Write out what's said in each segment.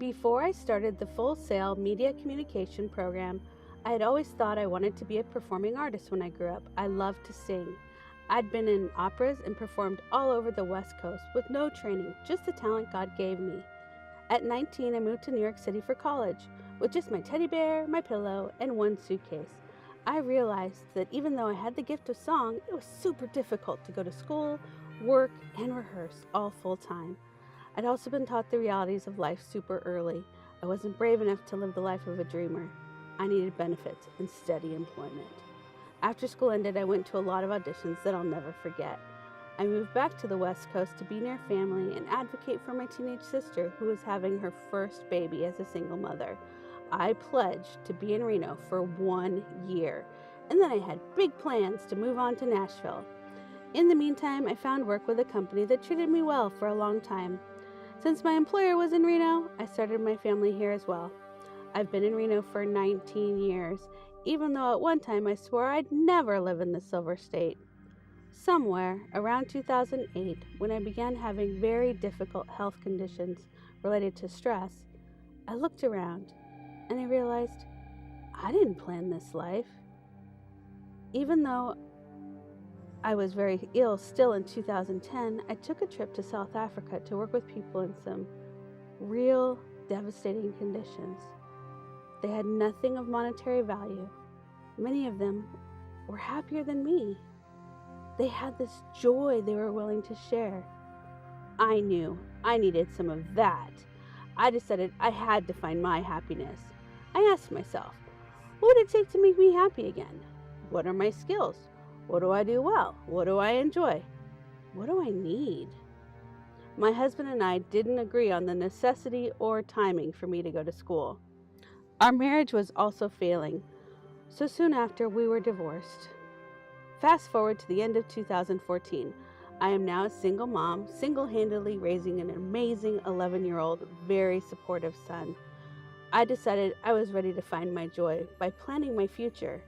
Before I started the Full Sail Media Communication program, I had always thought I wanted to be a performing artist when I grew up. I loved to sing. I'd been in operas and performed all over the West Coast with no training, just the talent God gave me. At 19, I moved to New York City for college with just my teddy bear, my pillow, and one suitcase. I realized that even though I had the gift of song, it was super difficult to go to school, work, and rehearse all full time. I'd also been taught the realities of life super early. I wasn't brave enough to live the life of a dreamer. I needed benefits and steady employment. After school ended, I went to a lot of auditions that I'll never forget. I moved back to the West Coast to be near family and advocate for my teenage sister who was having her first baby as a single mother. I pledged to be in Reno for 1 year, and then I had big plans to move on to Nashville. In the meantime, I found work with a company that treated me well for a long time. Since my employer was in Reno, I started my family here as well. I've been in Reno for 19 years, even though at one time I swore I'd never live in the Silver State. Somewhere around 2008, when I began having very difficult health conditions related to stress, I looked around and I realized I didn't plan this life. Even though I was very ill still in 2010, I took a trip to South Africa to work with people in some real devastating conditions. They had nothing of monetary value. Many of them were happier than me. They had this joy they were willing to share. I knew I needed some of that. I decided I had to find my happiness. I asked myself, what would it take to make me happy again? What are my skills? What do I do well? What do I enjoy? What do I need? My husband and I didn't agree on the necessity or timing for me to go to school. Our marriage was also failing, so soon after we were divorced. Fast forward to the end of 2014. I am now a single mom, single-handedly raising an amazing 11-year-old, very supportive son. I decided I was ready to find my joy by planning my future.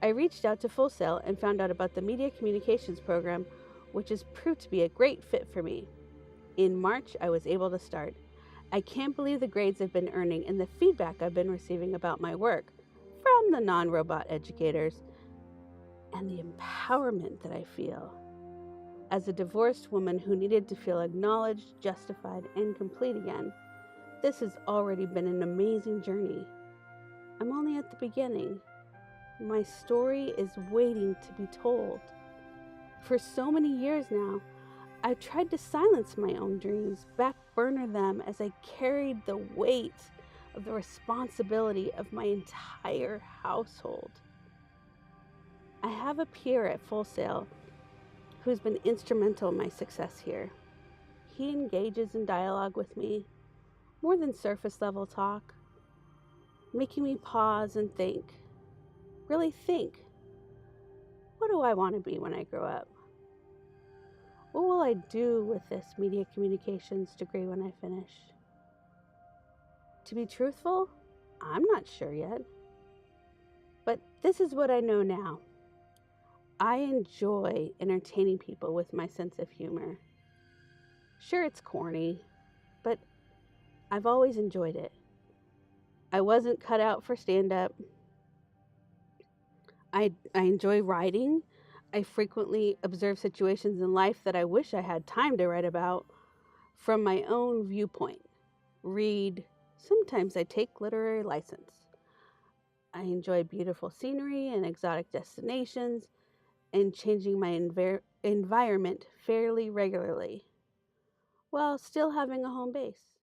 I reached out to Full Sail and found out about the Media Communications program, which has proved to be a great fit for me. In March, I was able to start. I can't believe the grades I've been earning and the feedback I've been receiving about my work from the non-robot educators, and the empowerment that I feel. As a divorced woman who needed to feel acknowledged, justified, and complete again, this has already been an amazing journey. I'm only at the beginning. My story is waiting to be told. For so many years now, I've tried to silence my own dreams, backburner them as I carried the weight of the responsibility of my entire household. I have a peer at Full Sail who's been instrumental in my success here. He engages in dialogue with me, more than surface level talk, making me pause and think. Really think. What do I want to be when I grow up? What will I do with this media communications degree when I finish? To be truthful, I'm not sure yet. But this is what I know now. I enjoy entertaining people with my sense of humor. Sure, it's corny, but I've always enjoyed it. I wasn't cut out for stand-up. I enjoy writing. I frequently observe situations in life that I wish I had time to write about from my own viewpoint. Read. Sometimes I take literary license. I enjoy beautiful scenery and exotic destinations and changing my environment fairly regularly while still having a home base.